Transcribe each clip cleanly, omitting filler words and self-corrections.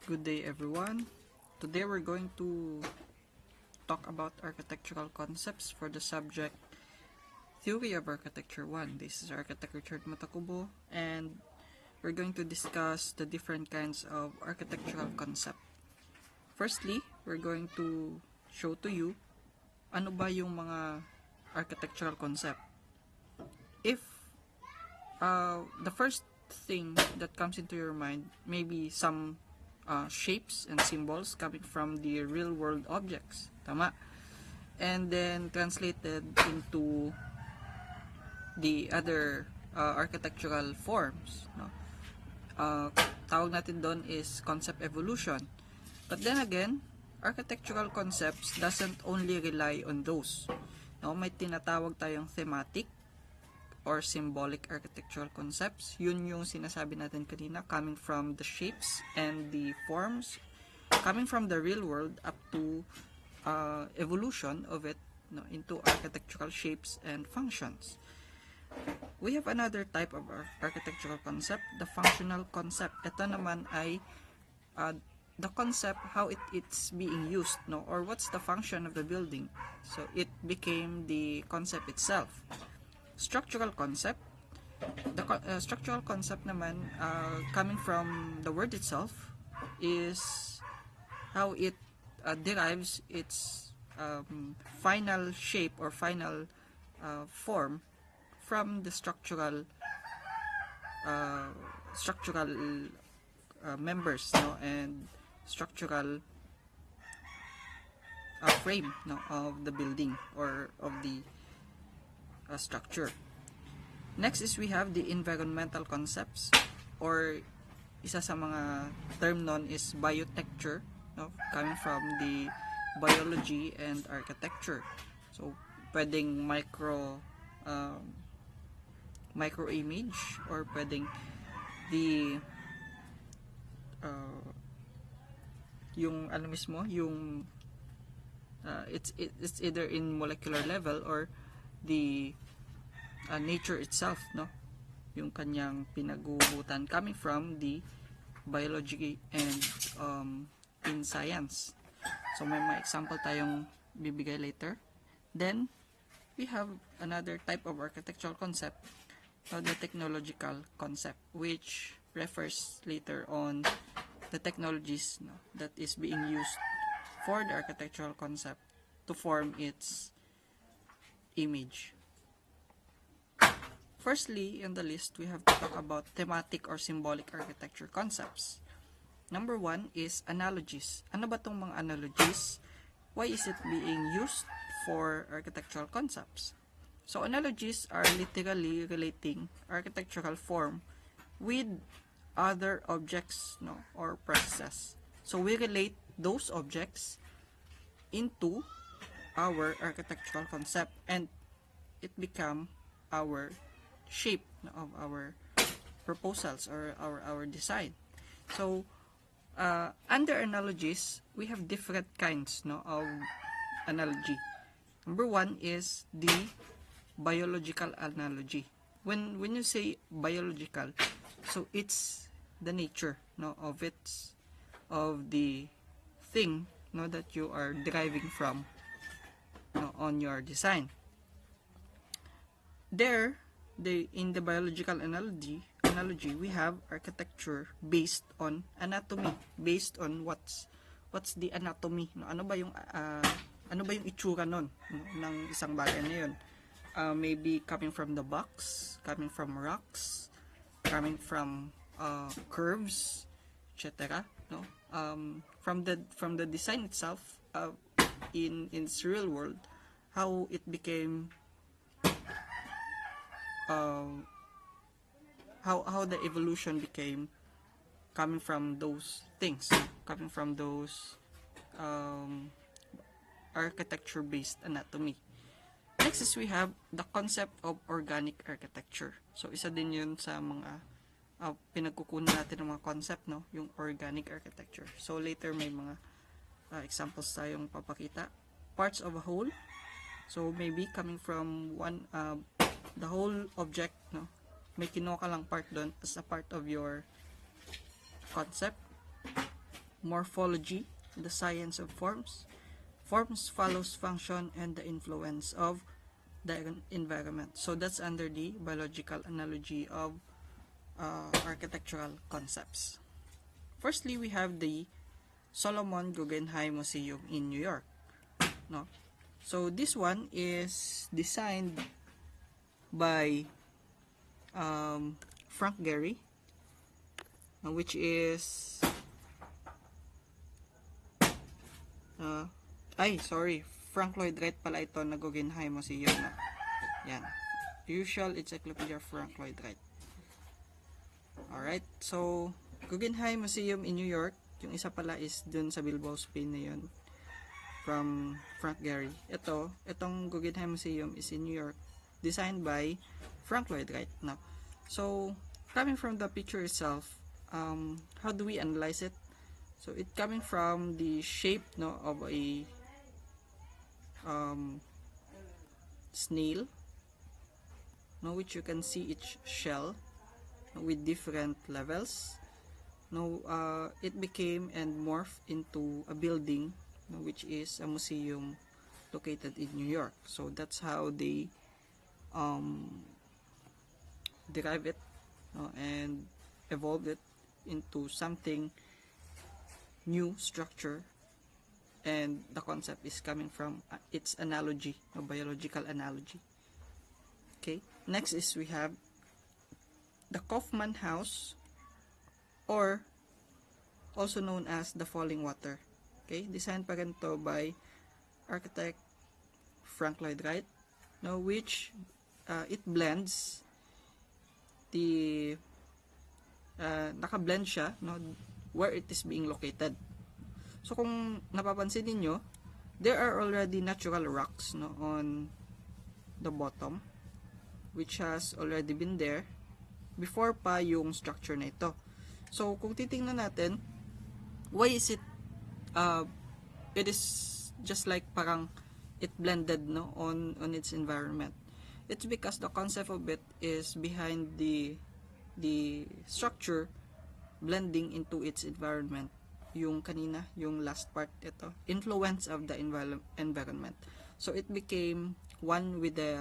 Good day everyone. Today we're going to talk about architectural concepts for the subject Theory of Architecture 1. This is Architect Richard Matakubo and we're going to discuss the different kinds of architectural concept. Firstly, we're going to show to you ano ba yung mga architectural concept. If the first thing that comes into your mind may be some shapes and symbols coming from the real world objects, tama, and then translated into the other architectural forms, no? Tawag natin doon is concept evolution. But then again, architectural concepts doesn't only rely on those, no? May tinatawag tayong thematic or symbolic architectural concepts. Yun yung sinasabi natin kanina, coming from the shapes and the forms, coming from the real world up to evolution of it, no, into architectural shapes and functions. We have another type of architectural concept, the functional concept. Ito naman ay the concept how it's being used, no, or what's the function of the building. So it became the concept itself. Structural concept, the structural concept naman, coming from the word itself, is how it derives its final shape or final form from the structural members, no, and structural frame, no, of the building or of the structure. Next is we have the environmental concepts, or isa sa mga term nun is biotecture, no, coming from the biology and architecture. So pwedeng micro image, or pwedeng the yung ano mismo, yung it's either in molecular level or the nature itself, no, yung kanyang pinaguhutan coming from the biology and in science. So may mga example tayong bibigay later. Then we have another type of architectural concept, the technological concept, which refers later on the technologies, no, that is being used for the architectural concept to form its image. Firstly, in the list, we have to talk about thematic or symbolic architecture concepts. Number one is analogies. Ano ba tong mga analogies? Why is it being used for architectural concepts? So, analogies are literally relating architectural form with other objects, no, or processes. So, we relate those objects into our architectural concept and it become our shape of our proposals or our design. So under analogies, we have different kinds, no, of analogy. Number one is the biological analogy. When you say biological, so it's the nature, no, of the thing, no, that you are deriving from, no, on your design. There, in the biological analogy, we have architecture based on anatomy, based on what's the anatomy, no? Ano ba yung itsura nun, no, ng isang bagay na yun. Maybe coming from the box, coming from rocks, coming from curves, etc., no? From the design itself, in its real world, how it became, how the evolution became coming from those things, coming from those architecture based anatomy. Next is we have the concept of organic architecture. So isa din yun sa mga pinagkukunan natin ng mga concept, no, yung organic architecture. So later may mga examples tayong papakita. Parts of a whole, so maybe coming from one the whole object, no, may kinuha ka lang part doon as a part of your concept. morphology, the science of forms. Forms follows function and the influence of the environment. So that's under the biological analogy of architectural concepts. Firstly, we have the Solomon Guggenheim Museum in New York. No? So this one is designed by Frank Gehry, which is Frank Lloyd Wright pala ito na Guggenheim Museum. No? Yan. Usual Encyclopedia Frank Lloyd Wright. Alright, so Guggenheim Museum in New York, yung isa pala is dun sa Bilbao, Spain na yun, from Frank Gehry. Itong Guggenheim Museum is in New York, designed by Frank Lloyd Wright. No? So, coming from the picture itself, how do we analyze it? So, it coming from the shape, no, of a snail, no, which you can see each shell with different levels. No, it became and morphed into a building, no, which is a museum located in New York. So that's how they derive it, no, and evolve it into something new structure, and the concept is coming from its analogy, a biological analogy. Okay, next is we have the Kaufman House, or also known as the Falling Water. Okay, designed pa rin to by architect Frank Lloyd Wright, no, which it blends the naka-blend siya, no, where it is being located. So kung napapansin niyo, there are already natural rocks, no, on the bottom, which has already been there before pa yung structure na ito. So kung titingnan natin, why is it it is just like parang it blended, no, on its environment? It's because the concept of it is behind the structure blending into its environment. Yung kanina, yung last part, ito, influence of the environment. So it became one with the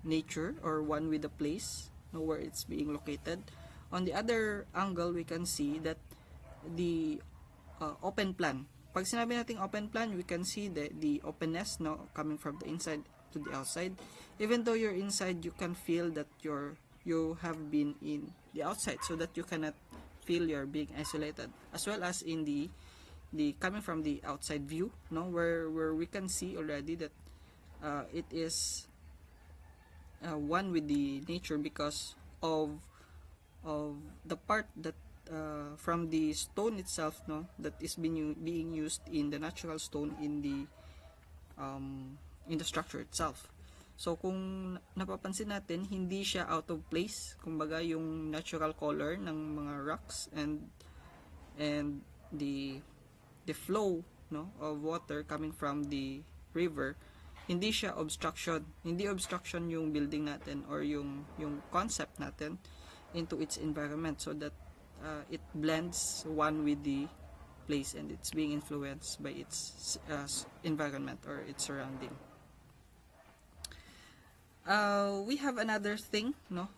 nature, or one with the place, no, where it's being located. On the other angle, we can see that the open plan. Pag sinabi natin open plan, we can see the openness, no, coming from the inside to the outside. Even though you're inside, you can feel that you have been in the outside, so that you cannot feel you're being isolated. As well as in the coming from the outside view, no, where we can see already that it is one with the nature, because of the part that from the stone itself, no, that is being used in the natural stone in the structure itself. So kung napapansin natin, hindi siya out of place. Kumbaga yung natural color ng mga rocks and the flow, no, of water coming from the river, hindi siya obstruction. Hindi obstruction yung building natin or yung concept natin into its environment, so that it blends one with the place and it's being influenced by its environment or its surrounding. We have another thing, no,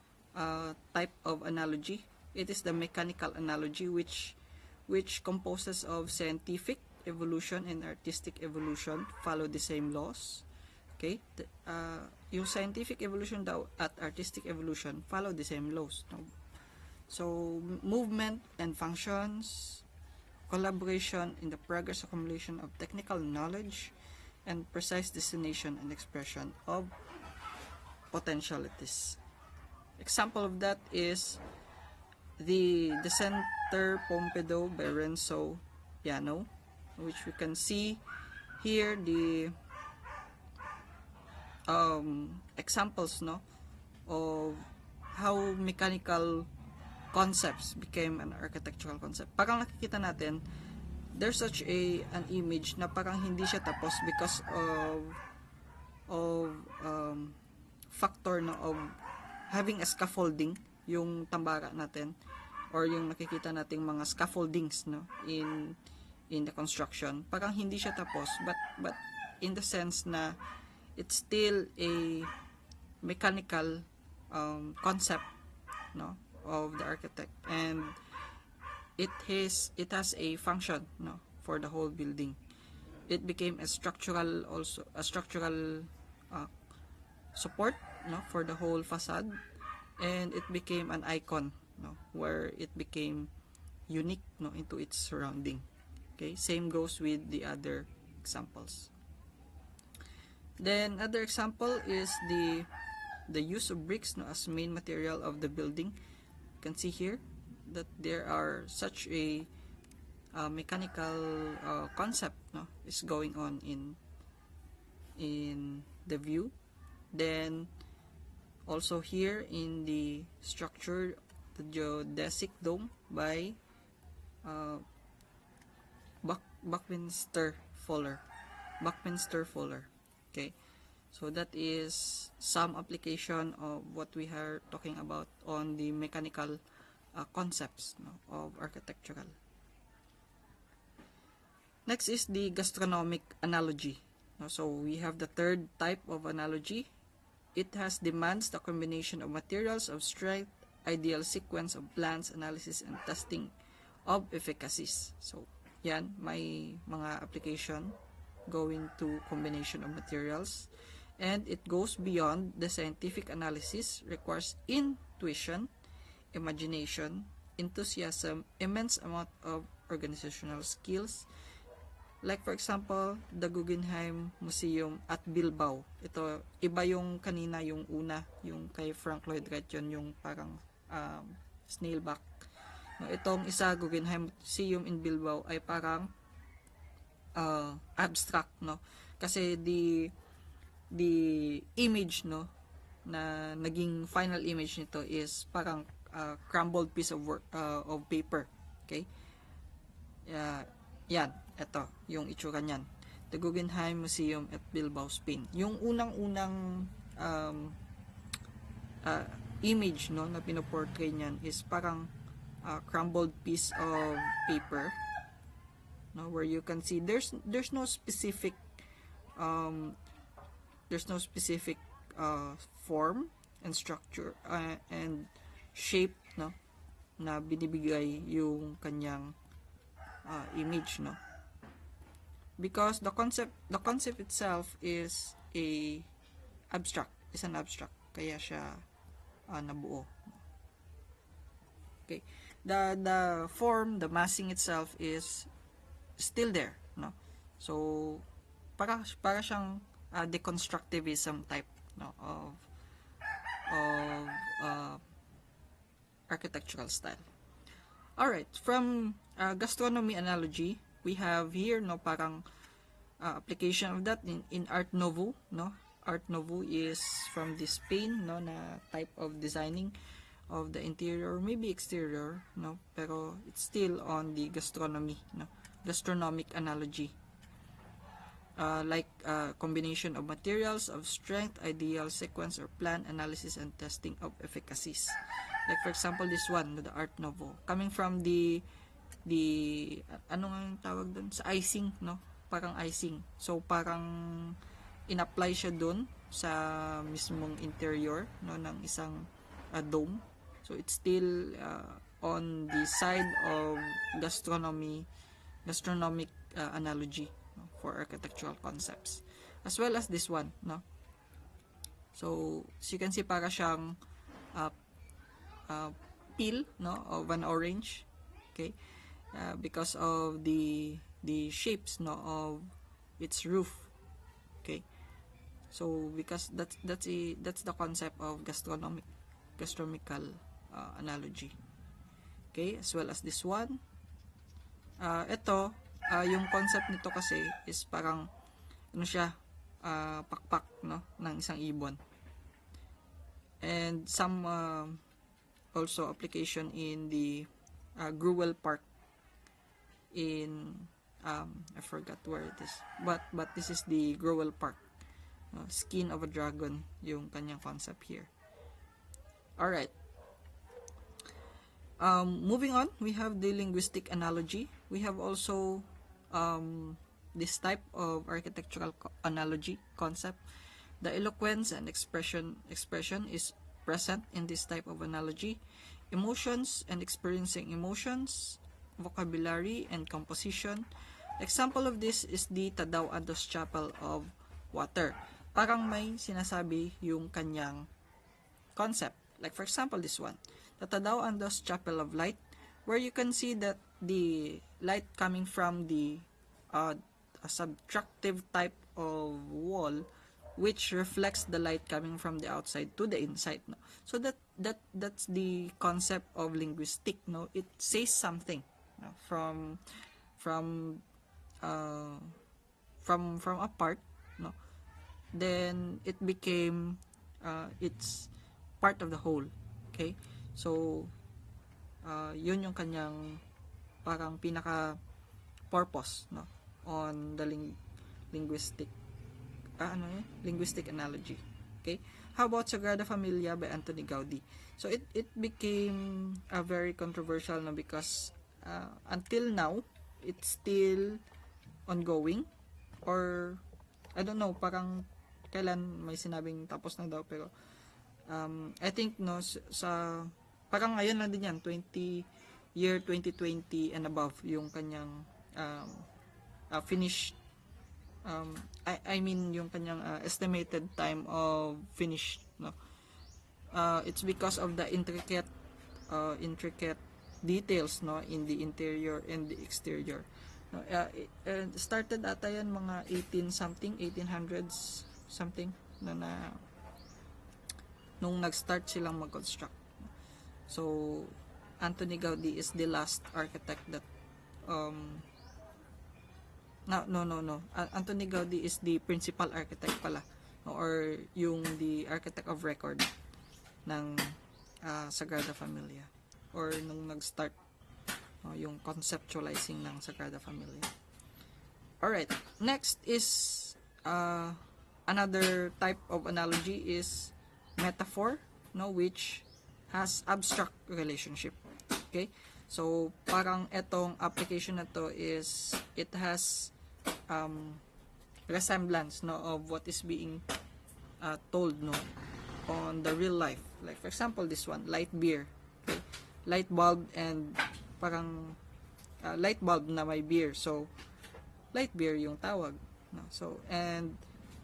type of analogy. It is the mechanical analogy, which composes of scientific evolution and artistic evolution follow the same laws. Okay, yung scientific evolution daw at artistic evolution follow the same laws, no? So movement and functions, collaboration in the progress accumulation of technical knowledge, and precise destination and expression of potentialities. Example of that is the Centre Pompidou by Renzo Piano, which we can see here the examples, no, of how mechanical concepts became an architectural concept. Parang nakikita natin there's such an image na parang hindi siya tapos because of factor, no, of having a scaffolding yung tambara natin, or yung nakikita nating mga scaffoldings, no, in the construction. Parang hindi siya tapos, but in the sense na it's still a mechanical concept, no, of the architect, and it has a function, no, for the whole building. It became a structural uh, support, no, for the whole facade, and it became an icon, no, where it became unique, no, into its surrounding. Okay, same goes with the other examples. Then other example is the use of bricks, no, as main material of the building. You can see here that there are such a mechanical concept, no, is going on in the view. Then also here in the structure, the geodesic dome by Buckminster Fuller. Okay, so that is some application of what we are talking about on the mechanical concepts, no, of architectural. Next is the gastronomic analogy. So we have the third type of analogy. It has demands the combination of materials of strength, ideal sequence of plans, analysis, and testing of efficacies. So yan, may mga application going to combination of materials, and it goes beyond the scientific analysis, requires intuition, imagination, enthusiasm, immense amount of organizational skills. Like for example, the Guggenheim Museum at Bilbao. Ito, iba yung kanina, yung una, yung kay Frank Lloyd Wright, yung parang snailback. No, itong isa, Guggenheim Museum in Bilbao, ay parang abstract, no? Kasi the image, no, na naging final image nito is parang crumbled piece of work of paper. Okay? Yan, ito yung itsura niyan. The Guggenheim Museum at Bilbao, Spain. Yung unang-unang image, no, na pinoportray niyan is parang crumbled piece of paper, no, where you can see there's no specific form and structure and shape, no, na binibigay yung kanyang image, no, because the concept itself is an abstract, kaya siya nabuo. Okay, the form, the massing itself is still there, no, so para siyang deconstructivism type, no, of architectural style. Alright, from gastronomy analogy, we have here, no, parang application of that in Art Nouveau, no. Art Nouveau is from the Spain, no, na type of designing of the interior, maybe exterior, no, pero it's still on the gastronomy, no, gastronomic analogy. Like combination of materials of strength, ideal sequence or plan, analysis and testing of efficacies. Like for example, this one, the Art Nouveau, coming from the ano nga yung tawag doon, sa icing, no, parang icing. So parang in-apply siya doon sa mismong interior, no, ng isang dome. So it's still on the side of gastronomic analogy, no, for architectural concepts, as well as this one, no. So as you can see, para siyang peel, no, of an orange. Okay, because of the shapes, no, of its roof. Okay, so because that's the concept of gastronomical analogy. Okay, as well as this one. Ito, yung concept nito kasi is parang ano siya, pakpak, no, ng isang ibon. And some also application in the Greuel Park in I forgot where it is, but this is the Greuel Park. Skin of a dragon yung kanyang concept here. Alright. Moving on, we have the linguistic analogy. We have also this type of architectural analogy concept. The eloquence and expression is present in this type of analogy. Emotions and experiencing emotions, vocabulary and composition. Example of this is the Tadao Andos Chapel of Water. Parang may sinasabi yung kanyang concept. Like for example, this one, the Tadao Andos Chapel of Light, where you can see that the light coming from the a subtractive type of wall which reflects the light coming from the outside to the inside, no? So that's the concept of linguistic, no? It says something, no? From uh, from a part, no? Then it became it's part of the whole. Okay, so yun yung kanyang parang pinaka purpose, no, on the linguistic linguistic analogy. Okay, how about Sagrada Familia by Anthony Gaudi? So it became a very controversial, no, because until now it's still ongoing, or I don't know, parang kailan may sinabing tapos na daw, pero I think, no, sa parang ngayon lang din yan, 2020 and above yung kanyang finished, I mean yung kanyang estimated time of finish, no. It's because of the intricate details, no, in the interior and the exterior, no. It started ata yan mga 1800s something na nung nag-start silang mag-construct. So Anthony Gaudi is the last architect that no. Anthony Gaudi is the principal architect pala, or yung the architect of record ng Sagrada Familia, or nung nag-start yung conceptualizing ng Sagrada Familia. Alright, next is another type of analogy is metaphor, no, which has abstract relationship. Okay, so parang etong application na to is it has resemblance, no, of what is being told, no, on the real life. Like for example, this one, light beer. Okay, light bulb and parang light bulb na may beer, so light beer yung tawag, no. So and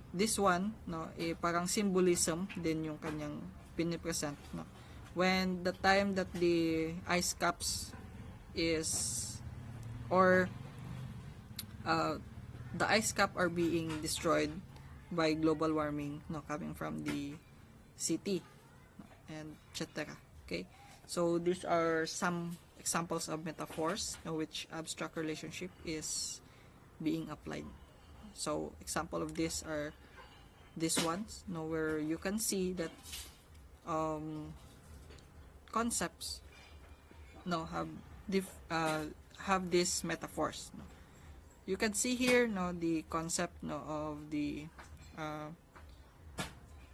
this one, no, parang symbolism din yung kanyang pinipresent, no, when the time that the ice caps is, or the ice cap are being destroyed by global warming, no, coming from the city, and etc. Okay, so these are some examples of metaphors in which abstract relationship is being applied. So example of this are these ones, no, where you can see that concepts, no, have these metaphors, no. You can see here, no, the concept, no, of the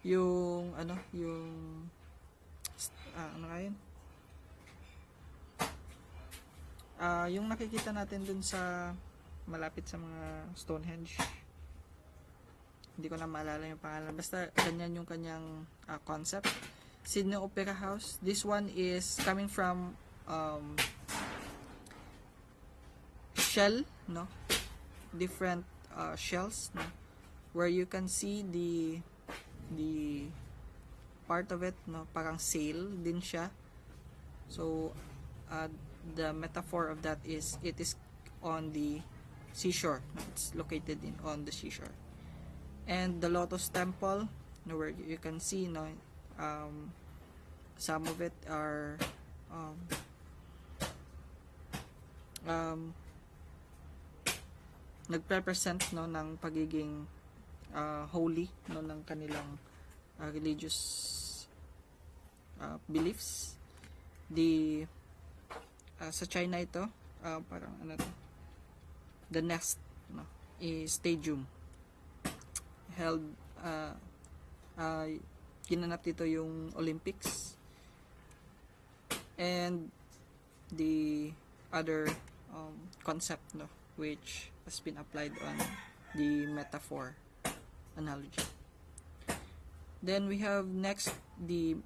yung yung nakikita natin dun sa malapit sa mga Stonehenge, hindi ko na maalala yung pangalan, basta ganyan yung kanyang concept. Sydney Opera House, this one is coming from shell, no, different shells, no, where you can see the part of it, no, parang sail din siya. So the metaphor of that is it is on the seashore, it's located on the seashore. And the Lotus Temple, no, where you can see, no, some of it are nagrepresent, no, ng pagiging holy, no, ng kanilang religious beliefs. The sa China ito, parang the next, no, is stadium held ginanap dito yung Olympics, and the other concept, no, which has been applied on the metaphor analogy. Then we have next the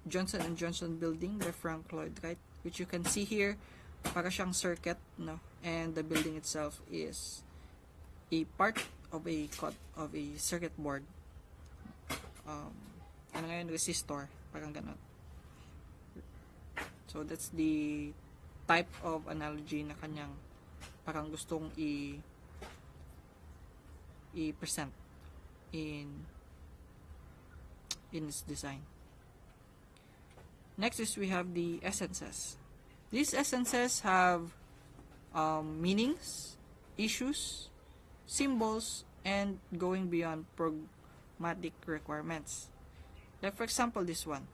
Johnson and Johnson building by Frank Lloyd Wright, which you can see here, para siyang circuit, no, and the building itself is a part of a circuit board. Ano ngayon, resistor, parang ganon. So that's the type of analogy na kanyang parang gustong i-present in its design. Next is we have the essences. These essences have meanings, issues, symbols, and going beyond pragmatic requirements. Like for example, this one.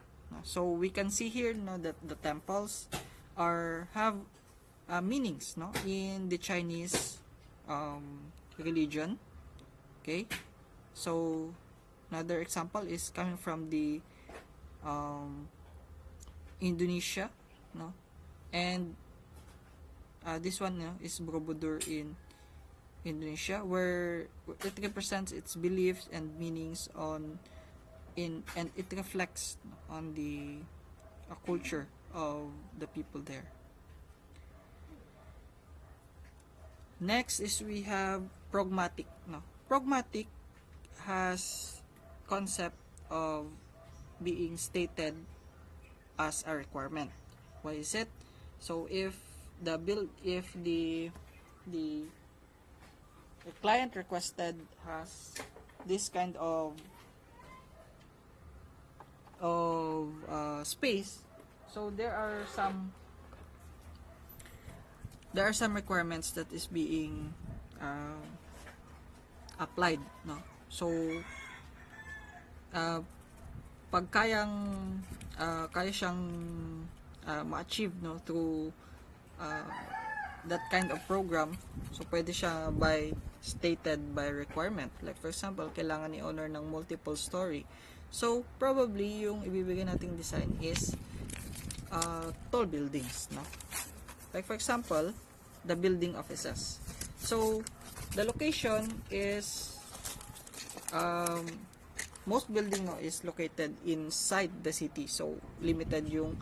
So we can see here, no, that the temples have meanings, no, in the Chinese religion. Okay, so another example is coming from the Indonesia, no, and this one, no, is Borobudur in Indonesia, where it represents its beliefs and meanings and it reflects on the culture of the people there. Next is we have pragmatic. No, pragmatic has concept of being stated as a requirement. Why is it? So if the client requested has this kind of space, so there are some requirements that is being applied, no. So pag kaya siyang ma-achieve, no, through that kind of program, so pwede siya stated by requirement. Like for example, kailangan ni owner ng multiple story. So probably yung ibibigay nating design is tall buildings, no? Like for example, the building offices. So the location is most building, no, is located inside the city, so limited yung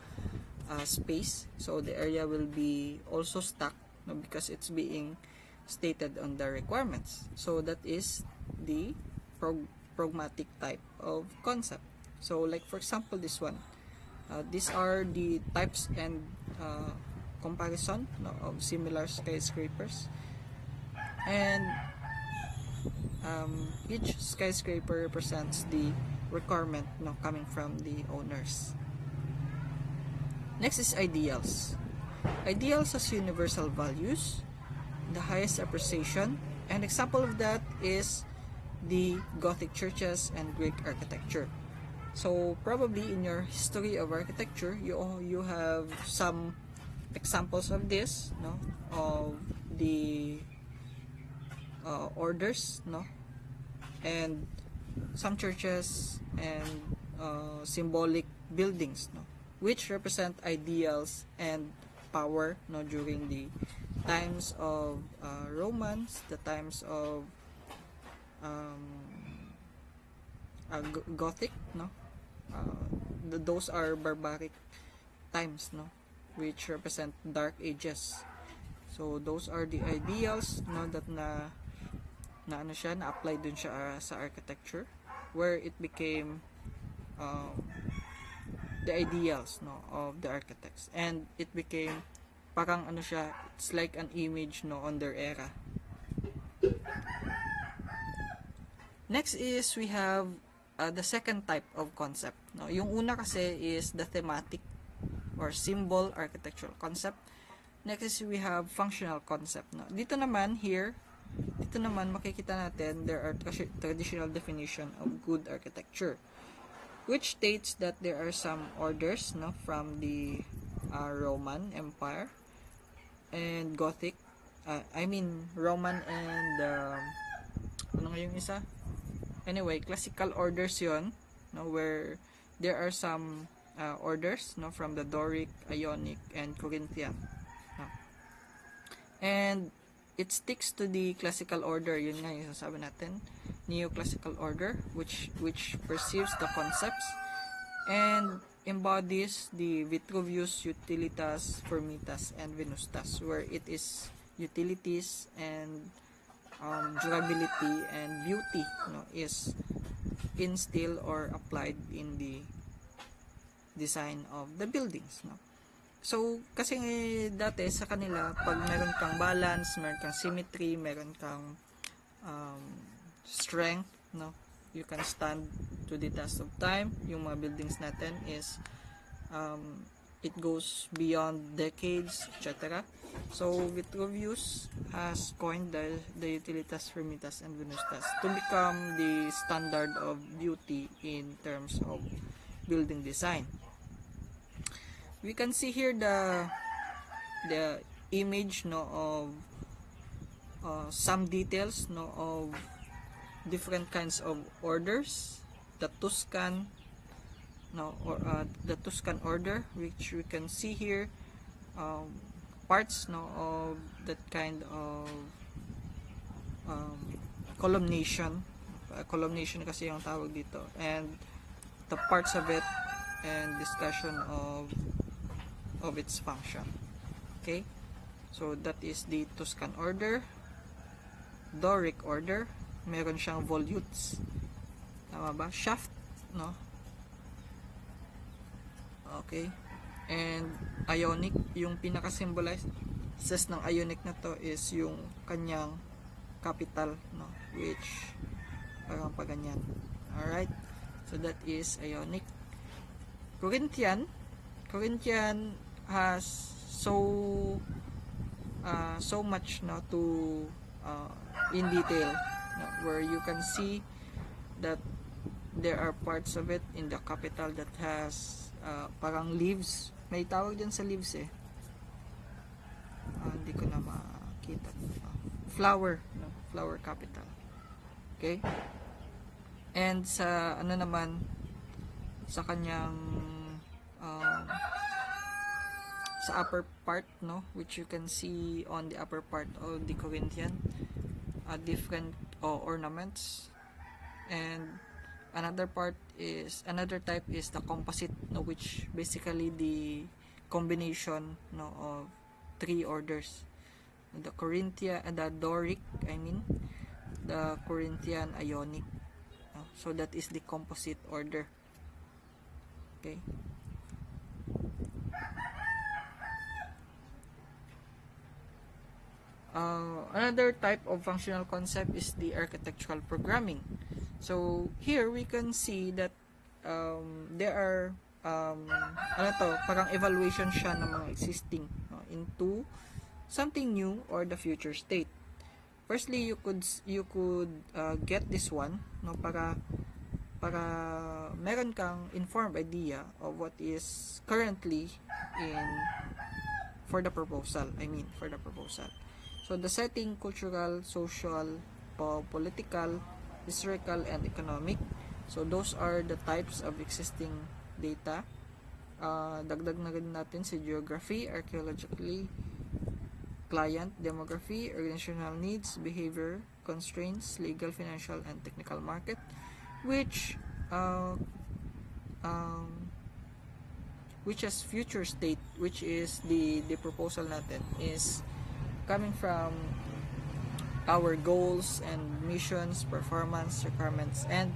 space, so the area will be also stuck, no, because it's being stated on the requirements. So that is the pragmatic type of concept. So like for example, this one, these are the types and comparison, no, of similar skyscrapers, and each skyscraper represents the requirement, no, coming from the owners. Next is ideals. Ideals as universal values, the highest appreciation. An example of that is the Gothic churches and Greek architecture. So probably in your history of architecture, you have some examples of this, no, of the orders, no, and some churches and symbolic buildings, no, which represent ideals and power, no, during the times of Romans, the times of Gothic, no, those are barbaric times, no, which represent dark ages. So those are the ideals, no, that na apply dun siya sa architecture, where it became the ideals, no, of the architects, and it became parang it's like an image, no, on their era. Next is we have the second type of concept, no. Yung una kasi is the thematic or symbol architectural concept. Next is we have functional concept, no. Dito naman makikita natin there are traditional definition of good architecture, which states that there are some orders, no, from the Roman Empire and Gothic, Roman and ano nga yung isa? Anyway, classical orders yon, no, where there are some orders, no, from the Doric, Ionic, and Corinthian. And it sticks to the classical order. Yun nga yung sasabi natin, neoclassical order, which perceives the concepts and embodies the Vitruvius Utilitas, Formitas, and Venustas, where it is utilities and durability and beauty, is instilled or applied in the design of the buildings. So, kasi dati sa kanila, pag meron kang balance, meron kang symmetry, meron kang strength, you can stand to the test of time. Yung mga buildings natin is it goes beyond decades, etc. So Vitruvius has coined the Utilitas, Formitas, and Venustas to become the standard of beauty in terms of building design. We can see here the image of some details of different kinds of orders. The Tuscan the Tuscan order, which we can see here, parts of that kind of columnation. Columnation kasi yung tawag dito, and the parts of it and discussion of its function. Okay, so that is the Tuscan order. Doric order, meron siyang volutes, tama ba? Shaft, okay. And Ionic, yung pinaka-symbolizes ng Ionic na to is yung kanyang capital, which parang paganyan. Alright, so that is Ionic. Corinthian has so much to in detail, where you can see that there are parts of it in the capital that has parang leaves. May tawag dyan sa leaves hindi ko na makita. Flower capital. Okay, and sa naman sa kanyang sa upper part, which you can see on the upper part of the Corinthian, different ornaments. And another type is the composite, which basically the combination of three orders: the Corinthian, the Doric, the Corinthian, Ionic. So that is the composite order. Okay. Another type of functional concept is the architectural programming. So here we can see that there are parang evaluation siya ng mga existing into something new or the future state. Firstly, you could get this one, para meron kang informed idea of what is currently for the proposal. So the setting: cultural, social, political, historical, and economic. So those are the types of existing data. Dagdag na rin natin si geography, archaeologically, client, demography, organizational needs, behavior, constraints, legal, financial, and technical market, which has future state, which is the proposal natin is coming from our goals and missions, performance, requirements, and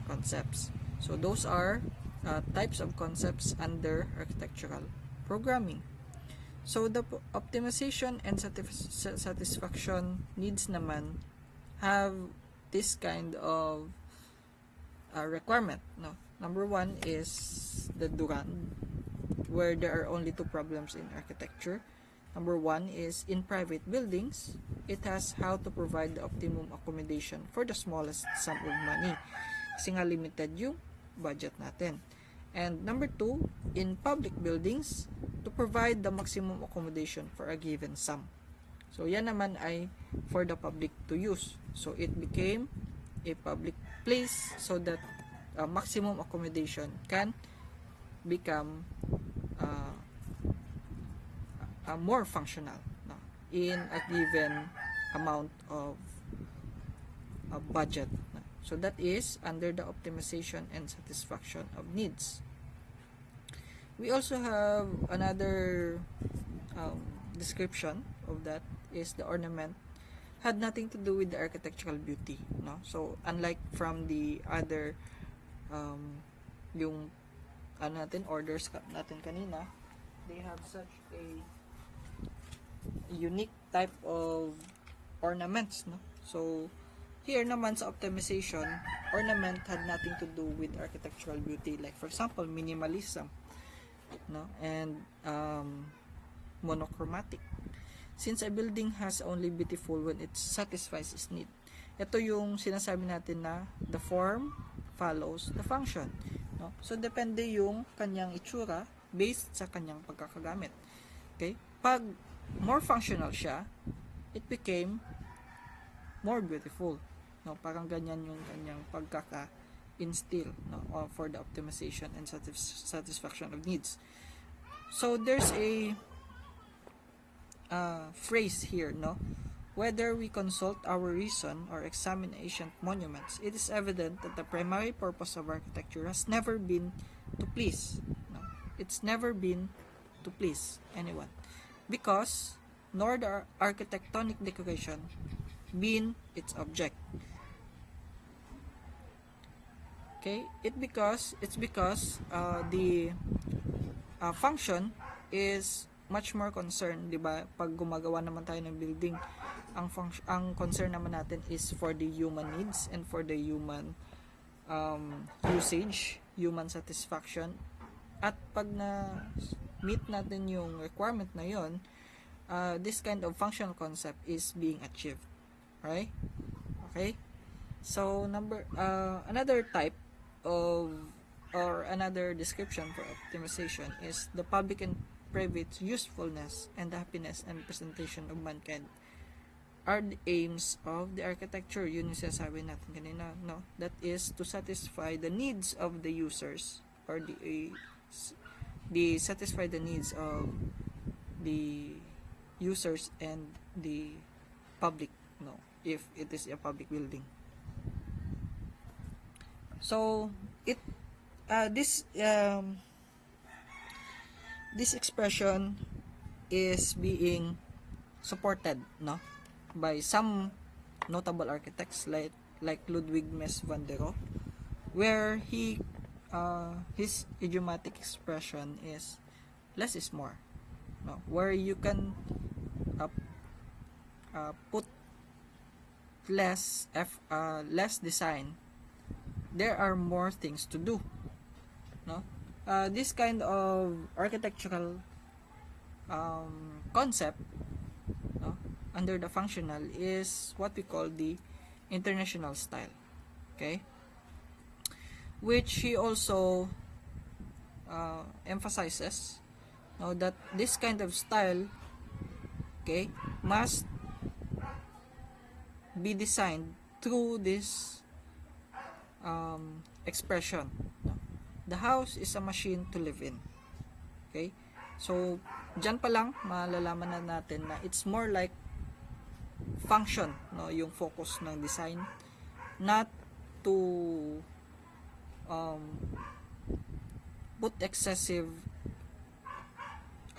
concepts. So those are types of concepts under architectural programming. So the optimization and satisfaction needs naman have this kind of requirement. Number one is the Durand, where there are only two problems in architecture. Number one is in private buildings, it has how to provide the optimum accommodation for the smallest sum of money. Kasi nga limited yung budget natin. And number two, in public buildings, to provide the maximum accommodation for a given sum. So yan naman ay for the public to use. So it became a public place so that maximum accommodation can become more functional. in a given amount of budget. So that is under the optimization and satisfaction of needs. We also have another description of that is the ornament had nothing to do with the architectural beauty, no? So unlike from the other yung orders natin kanina, they have such a unique type of ornaments, no? So here naman sa optimization, ornament had nothing to do with architectural beauty, like for example minimalism, no, and monochromatic. Since a building has only beautiful when it satisfies its need. Ito yung sinasabi natin na the form follows the function, no? So depende yung kanyang itsura based sa kanyang pagkakagamit. Okay? Pag more functional siya, it became more beautiful, no? Parang ganyan yung kanyang pagkaka-instill, no, for the optimization and satisfaction of needs. So there's a phrase here, no? Whether we consult our reason or examine ancient monuments, it is evident that the primary purpose of architecture has never been to please. No? It's never been to please anyone. Because, nor the architectonic decoration been its object. Okay? It's because the function is much more concerned, 'di ba? Pag gumagawa naman tayo ng building, ang concern naman natin is for the human needs and for the human usage, human satisfaction. At pag na meet natin yung requirement na yon, this kind of functional concept is being achieved. Right? Okay? So another type of or another description for optimization is the public and private usefulness and the happiness and presentation of mankind are the aims of the architecture. Yun yung sinasabi natin kanina, no? That is to satisfy the needs of the users or the satisfy the needs of the users and the public, no, if it is a public building. So this expression is being supported, no, by some notable architects like Ludwig Mies van der Rohe, where his idiomatic expression is less is more, no, where you can put less design, there are more things to do, no. This kind of architectural concept, no, under the functional is what we call the international style, okay, which he also emphasizes, no, that this kind of style, okay, must be designed through this expression, no? The house is a machine to live in. Okay? So, dyan pa lang, malalaman na natin na it's more like function, no? Yung focus ng design, not to put excessive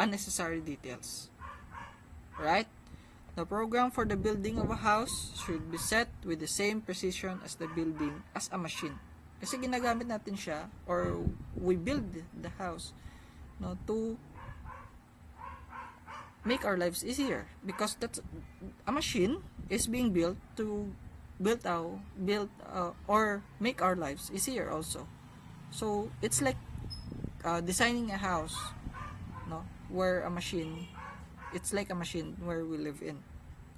unnecessary details. Right? The program for the building of a house should be set with the same precision as the building as a machine. Kasi ginagamit natin siya, or we build the house, no, to make our lives easier, because that's a machine is being built to build or make our lives easier also. So it's like designing a house, no, where a machine, it's like a machine where we live in.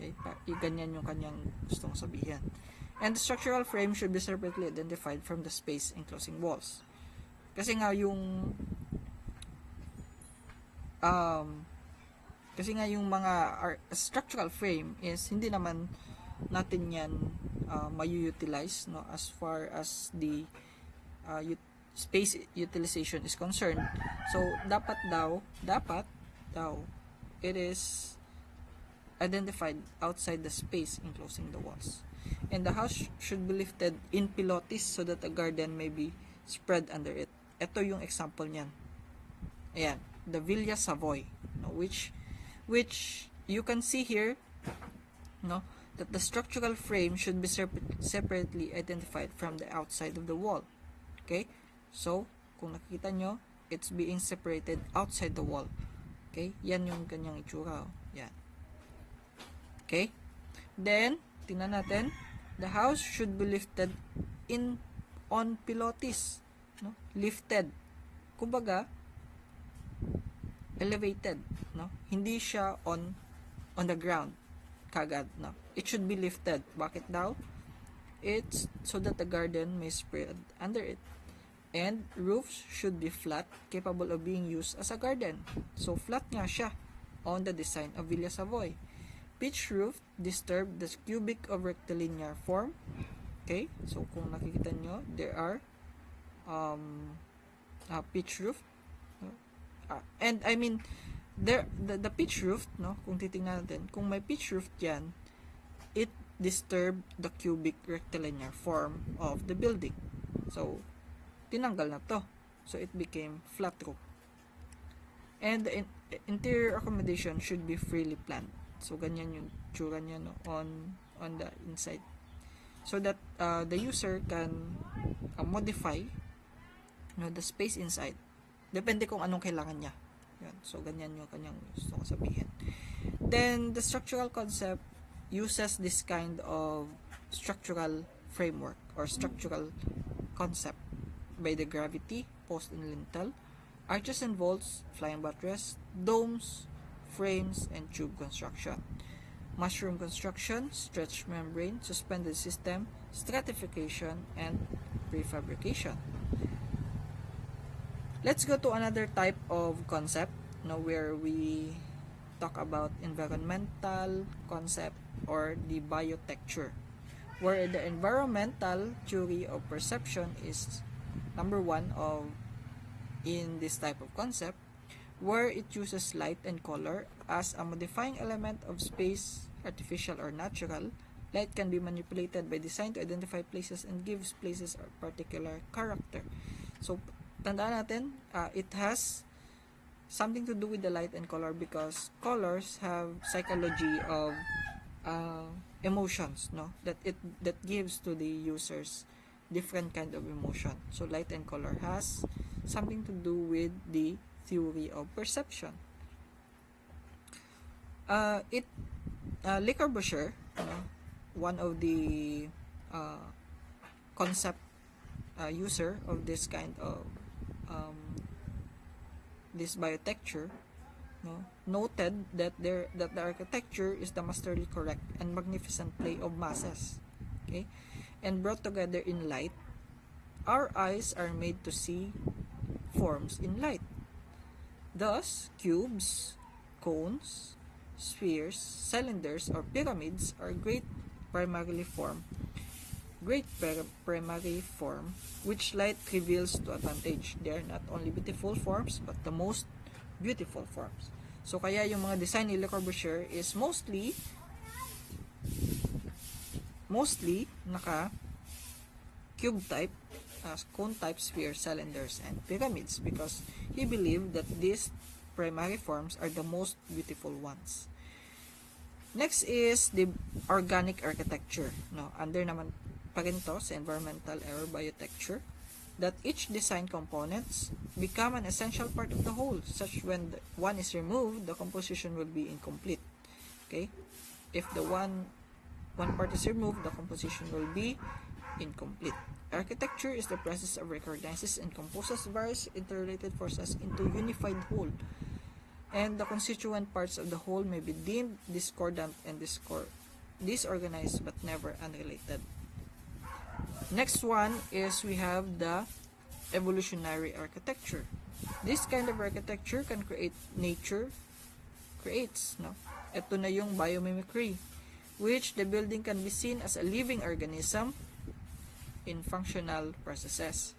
Okay? Ganyan yung kanyang gustong sabihin. And the structural frame should be separately identified from the space enclosing walls. Kasi nga yung mga structural frame is hindi naman natin yan mayu-utilize, no, as far as the space utilization is concerned. So dapat daw it is identified outside the space enclosing the walls. And the house should be lifted in pilotis so that a garden may be spread under it. Ito yung example niyan. Ayan, the Villa Savoy, no, which you can see here, no, that the structural frame should be separately identified from the outside of the wall. Okay? So, kung nakikita nyo, it's being separated outside the wall. Okay? Yan yung kanyang itsura. Yan. Okay? Then, tingnan natin, the house should be lifted on pilotis. No? Lifted. Kumbaga, elevated. No? Hindi siya on the ground kagad. No? It should be lifted. Bakit daw? It's so that the garden may spread under it. And roofs should be flat, capable of being used as a garden. So, flat nga siya on the design of Villa Savoy. Pitch roof disturb the cubic of rectilinear form. Okay? So, kung nakikita nyo, there are pitch roof. And I mean, the pitch roof, no? Kung titingnan natin, kung may pitch roof dyan, it disturb the cubic rectilinear form of the building. So, tinanggal na to. So, it became flat roof. And the interior accommodation should be freely planned. So, ganyan yung tsura niya, no, on the inside. So that the user can modify, no, the space inside. Depende kung anong kailangan niya. Yan. So, ganyan yung kanyang gusto ko sabihin. Then, the structural concept uses this kind of structural framework or structural concept by the gravity, post and lintel, arches and vaults, flying buttress, domes, frames, and tube construction. Mushroom construction, stretch membrane, suspended system, stratification, and prefabrication. Let's go to another type of concept, no, where we talk about environmental concept or the biotecture, where the environmental theory of perception is number one in this type of concept, where it uses light and color as a modifying element of space, artificial or natural. Light can be manipulated by design to identify places and gives places a particular character. So, tandaan natin, it has something to do with the light and color because colors have psychology of emotions, no, that gives to the users different kind of emotion. So, light and color has something to do with the theory of perception. Le Corbusier, one of the concept user of this kind of this biotecture, no, noted that the architecture is the masterly correct and magnificent play of masses, okay, and brought together in light. Our eyes are made to see forms in light. Thus, cubes, cones, spheres, cylinders, or pyramids are great primary form which light reveals to advantage. They are not only beautiful forms but the most beautiful forms. So kaya yung mga design ni Le Corbusier is mostly naka cube type, cone type, sphere, cylinders, and pyramids because he believed that these primary forms are the most beautiful ones. Next is the organic architecture. No, under naman pa rin to sa environmental or biotecture, that each design components become an essential part of the whole, such when one is removed, the composition will be incomplete. Okay? If the one part is removed, the composition will be incomplete. Architecture is the process of recognizes and composes various interrelated forces into unified whole, and the constituent parts of the whole may be deemed discordant and disorganized but never unrelated. Next one is we have the evolutionary architecture. This kind of architecture can creates, no? Ito na yung biomimicry, which the building can be seen as a living organism in functional processes.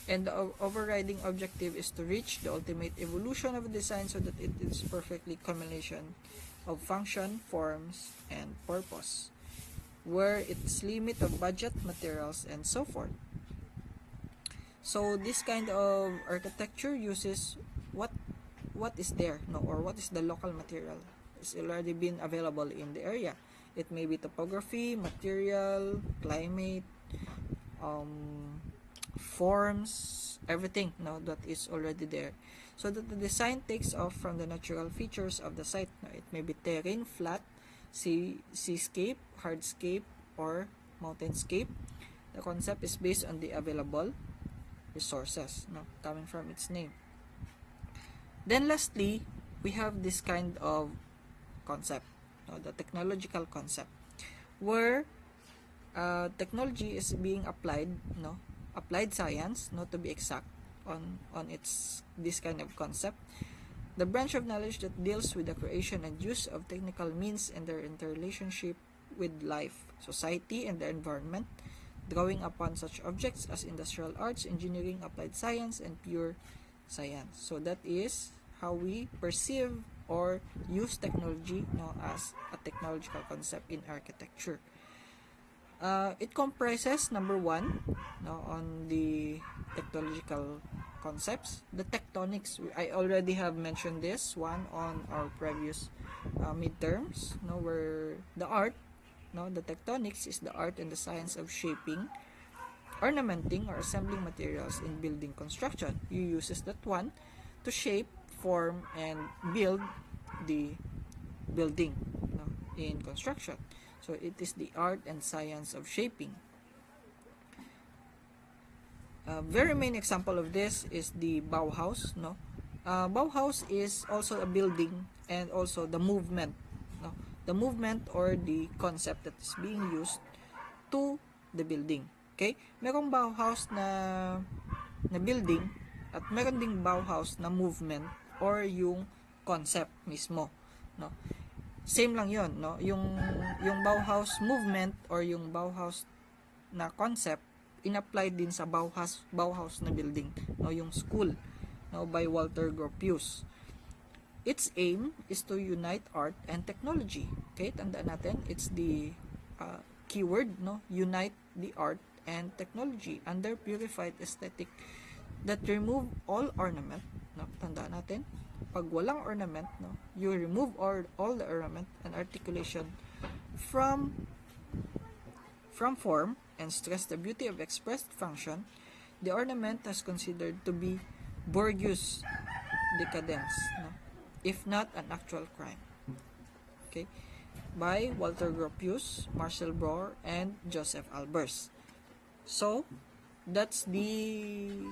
And the overriding objective is to reach the ultimate evolution of a design so that it is perfectly combination of function, forms, and purpose, where its limit of budget, materials, and so forth. So this kind of architecture uses what is there, no, or what is the local material is already been available in the area. It may be topography, material, climate, forms, everything, no, that is already there, so that the design takes off from the natural features of the site. No, it may be terrain, flat, seascape, hardscape, or mountainscape. The concept is based on the available resources, no, coming from its name. Then lastly, we have this kind of concept, no, the technological concept, where technology is being applied, no, applied science, no, to be exact, on its this kind of concept, the branch of knowledge that deals with the creation and use of technical means and their interrelationship with life, society, and the environment, drawing upon such objects as industrial arts, engineering, applied science, and pure science. So that is how we perceive or use technology, no, as a technological concept in architecture. It comprises, number one, no, on the technological concepts, the tectonics. I already have mentioned this one on our previous midterms, no, where the art, no, the tectonics is the art and the science of shaping, ornamenting, or assembling materials in building construction. You uses that one to shape, form, and build the building, no, in construction. So it is the art and science of shaping. A very main example of this is the Bauhaus, no. Bauhaus is also a building and also the movement, no, the movement or the concept that is being used to the building. Okay? Merong Bauhaus na building at meron ding Bauhaus na movement or yung concept mismo, no. Same lang 'yon, no. Yung Bauhaus movement or yung Bauhaus na concept in-apply din sa Bauhaus na building, no, yung school, no, by Walter Gropius. Its aim is to unite art and technology. Okay, tandaan natin, it's the keyword, no, unite the art and technology under purified aesthetic that remove all ornament, no, tandaan natin, pag walang ornament, no, you remove all the ornament and articulation from form and stress the beauty of expressed function. The ornament is considered to be bourgeois decadence, no, if not an actual crime. Okay, by Walter Gropius, Marcel Breuer, and Joseph Albers. So that's the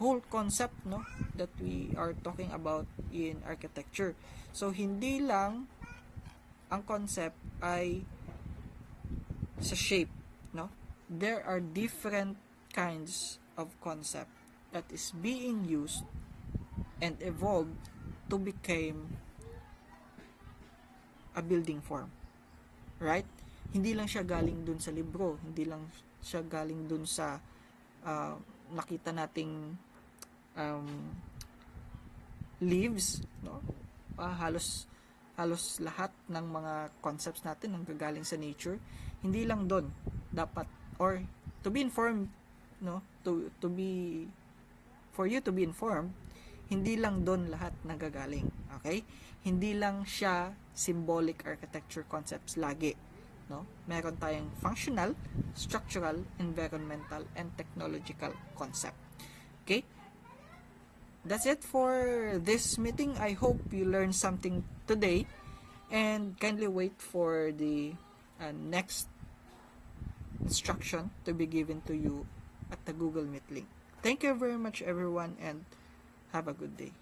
whole concept, no, that we are talking about in architecture. So hindi lang ang concept ay sa shape, no, there are different kinds of concept that is being used and evolved to become a building form, right? Hindi lang siya galing dun sa libro, hindi lang siya galing dun sa nakita nating leaves, no? Halos lahat ng mga concepts natin ang gagaling sa nature. Hindi lang doon dapat, or to be informed, no, to be, for you to be informed, hindi lang doon lahat nagagaling. Okay, hindi lang siya symbolic architecture concepts lagi, no. Meron tayong functional, structural, environmental, and technological concept. Okay, that's it for this meeting. I hope you learned something today, and kindly wait for the next instruction to be given to you at the Google Meet link. Thank you very much, everyone, and have a good day.